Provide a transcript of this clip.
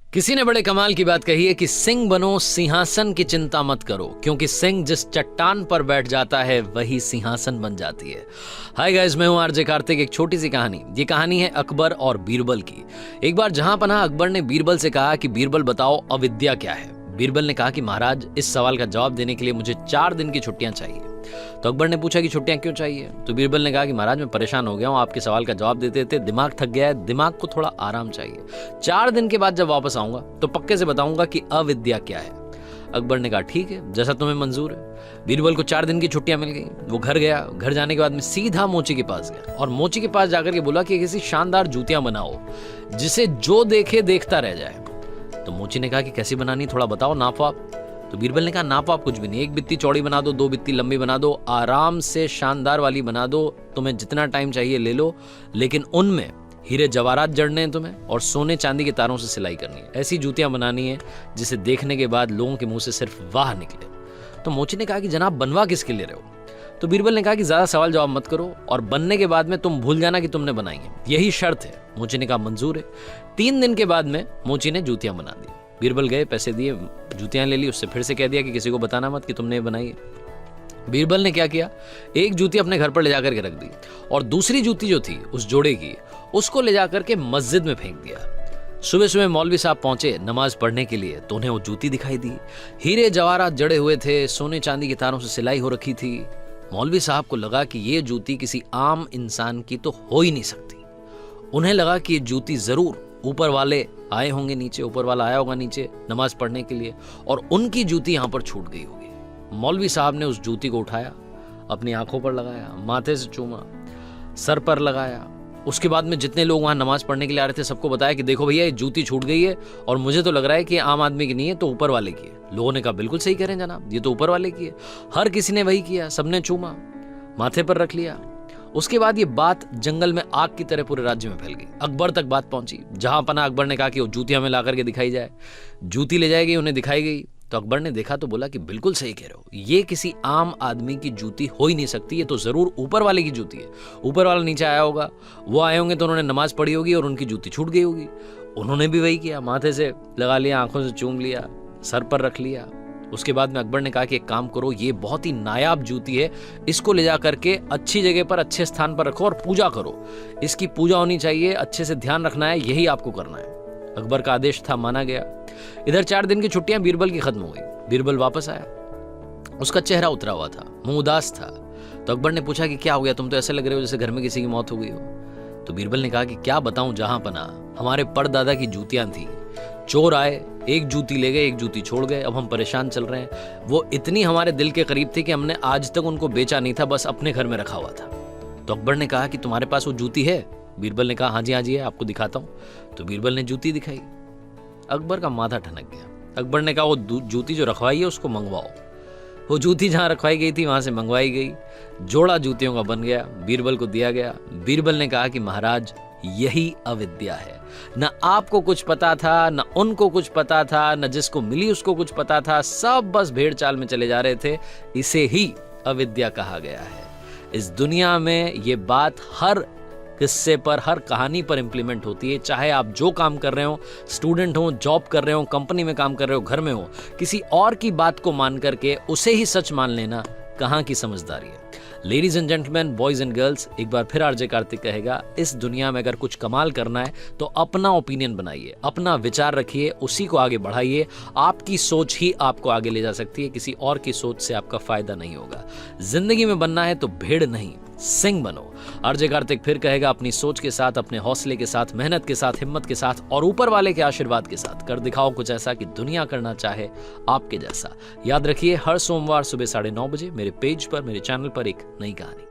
किसी ने बड़े कमाल की बात कही है कि सिंह बनो, सिंहासन की चिंता मत करो, क्योंकि सिंह जिस चट्टान पर बैठ जाता है वही सिंहासन बन जाती है। हाय गाइस, मैं हूं आरजे कार्तिक। एक छोटी सी कहानी। ये कहानी है अकबर और बीरबल की। एक बार जहां पनाह अकबर ने बीरबल से कहा कि बीरबल बताओ अविद्या क्या है। बीरबल ने कहा कि महाराज, इस सवाल का जवाब देने के लिए मुझे 4 दिन की छुट्टियां चाहिए। तो अकबर ने पूछा कि छुट्टियां क्यों चाहिए। तो बीरबल ने कहा कि महाराज, मैं परेशान हो गया हूं, आपके सवाल का जवाब देते देते दिमाग थक गया है, दिमाग को थोड़ा आराम चाहिए। 4 दिन के बाद जब वापस आऊंगा तो पक्के से बताऊंगा कि अविद्या क्या है। अकबर ने कहा ठीक है, जैसा तुम्हें मंजूर है। बीरबल को 4 दिन की छुट्टियां मिल गई। वो घर गया। घर जाने के बाद में सीधा मोची के पास गया और मोची के पास जाकर के बोला कि किसी शानदार जूतियां बनाओ जिसे जो देखे देखता रह जाए। तो मोची ने कहा कि कैसी बनानी, थोड़ा बताओ, नापो आप। तो बीरबल ने कहा नापो आप कुछ भी नहीं, 1 बित्ती चौड़ी बना दो, 2 बित्ती लंबी बना दो, आराम से शानदार वाली बना दो। तुम्हें जितना टाइम चाहिए ले लो, लेकिन उनमें हीरे जवाहरात जड़ने हैं तुम्हें और सोने चांदी के तारों से सिलाई करनी है। ऐसी जूतियां बनानी है जिसे देखने के बाद लोगों के मुंह से सिर्फ वाह निकले। तो मोची ने कहा कि जनाब, बनवा किसके लिए रहे हो। तो बीरबल ने कहा कि ज्यादा सवाल जवाब मत करो और बनने के बाद में तुम भूल जाना कि तुमने बनाई है, यही शर्त है। मोची ने कहा मंजूर है। 3 दिन के बाद में मोची ने जूतियां बना दी। बीरबल गए, पैसे दिए, जूतियां ले ली। उससे फिर से कह दिया कि किसी को बताना मत कि तुमने ये बनाई है। बीरबल ने क्या किया, एक जूती अपने घर पर ले जाकर के रख दी और दूसरी जूती जो थी उस जोड़े की, उसको ले जाकर के मस्जिद में फेंक दिया। सुबह सुबह मौलवी साहब पहुंचे नमाज पढ़ने के लिए तो उन्हें वो जूती दिखाई दी। हीरे जवाहरात जड़े हुए थे, सोने चांदी के तारों से सिलाई हो रखी थी। मौलवी साहब को लगा कि ये जूती किसी आम इंसान की तो हो ही नहीं सकती। उन्हें लगा कि ये जूती जरूर ऊपर वाले आए होंगे नीचे, ऊपर वाला आया होगा नीचे नमाज पढ़ने के लिए और उनकी जूती यहां पर छूट गई होगी। मौलवी साहब ने उस जूती को उठाया, अपनी आंखों पर लगाया, माथे से चूमा, सर पर लगाया। उसके बाद में जितने लोग वहां नमाज पढ़ने के लिए आ रहे थे सबको बताया कि देखो भैया, ये जूती छूट गई है और मुझे तो लग रहा है कि आम आदमी की नहीं है, तो ऊपर वाले की है। लोगों ने कहा बिल्कुल सही कह रहे हैं जनाब, ये तो ऊपर वाले की है। हर किसी ने वही किया, सबने चूमा, माथे पर रख लिया। उसके बाद ये बात जंगल में आग की तरह पूरे राज्य में फैल गई। अकबर तक बात पहुंची। जहां पना अकबर ने कहा कि वो जूती हमें ला करके दिखाई जाए। जूती ले जाएगी, उन्हें दिखाई गई। तो अकबर ने देखा तो बोला कि बिल्कुल सही कह रहे हो, ये किसी आम आदमी की जूती हो ही नहीं सकती, ये तो जरूर ऊपर वाले की जूती है। ऊपर वाला नीचे आया होगा, वो आए होंगे तो उन्होंने नमाज पढ़ी होगी और उनकी जूती छूट गई होगी। उन्होंने भी वही किया, माथे से लगा लिया, आंखों से चूम लिया, सर पर रख लिया। उसके बाद में अकबर ने कहा कि एक काम करो, ये बहुत ही नायाब जूती है, इसको ले जा करके अच्छी जगह पर, अच्छे स्थान पर रखो और पूजा करो। इसकी पूजा होनी चाहिए, अच्छे से ध्यान रखना है, यही आपको करना है। अकबर का आदेश था, माना गया। इधर 4 दिन की छुट्टियां बीरबल की खत्म हो गई। बीरबल वापस आया। उसका चेहरा उतरा हुआ था, मुंह उदास था। तो अकबर ने पूछा कि क्या हो गया, तुम तो ऐसे लग रहे हो जैसे घर में किसी की मौत हो गई हो। तो बीरबल ने कहा कि क्या बताऊं जहां पना, हमारे परदादा की जूतियां थी, चोर आए, एक जूती ले गए, एक जूती छोड़ गए, अब हम परेशान चल रहे हैं। वो इतनी हमारे दिल के करीब थी कि हमने आज तक उनको बेचा नहीं था, बस अपने घर में रखा हुआ था। तो अकबर ने कहा कि तुम्हारे पास वो जूती है। बीरबल ने कहा हाँ जी है, आपको दिखाता हूं। तो बीरबल ने जूती दिखाई। अकबर का माथा ठनक गया। अकबर ने कहा वो जूती जो रखवाई है उसको मंगवाओ। वो जूती जहां रखवाई गई थी वहां से मंगवाई गई। जोड़ा जूतियों का बन गया, बीरबल को दिया गया। बीरबल ने कहा कि महाराज, यही अविद्या है। न आपको कुछ पता था, न उनको कुछ पता था, न जिसको मिली उसको कुछ पता था, सब बस भेड़ चाल में चले जा रहे थे। इसे ही अविद्या कहा गया है। इस दुनिया में ये बात हर किस्से पर, हर कहानी पर इंप्लीमेंट होती है। चाहे आप जो काम कर रहे हो, स्टूडेंट हो, जॉब कर रहे हो, कंपनी में काम कर रहे हो, घर में हो, किसी और की बात को मान करके उसे ही सच मान लेना कहां की समझदारी है। Ladies and gentleman, boys and girls, एक बार फिर आरजे कार्तिक कहेगा, इस दुनिया में अगर कुछ कमाल करना है तो अपना ओपिनियन बनाइए, अपना विचार रखिए, उसी को आगे बढ़ाइए। आपकी सोच ही आपको आगे ले जा सकती है, किसी और की सोच से आपका फायदा नहीं होगा। जिंदगी में बनना है तो भेड़ नहीं, सिंह बनो। आरजे कार्तिक फिर कहेगा, अपनी सोच के साथ, अपने हौसले के साथ, मेहनत के साथ, हिम्मत के साथ और ऊपर वाले के आशीर्वाद के साथ कर दिखाओ कुछ ऐसा कि दुनिया करना चाहे आपके जैसा। याद रखिए, हर सोमवार सुबह 9:30 बजे मेरे पेज पर, मेरे चैनल पर एक नई कहानी।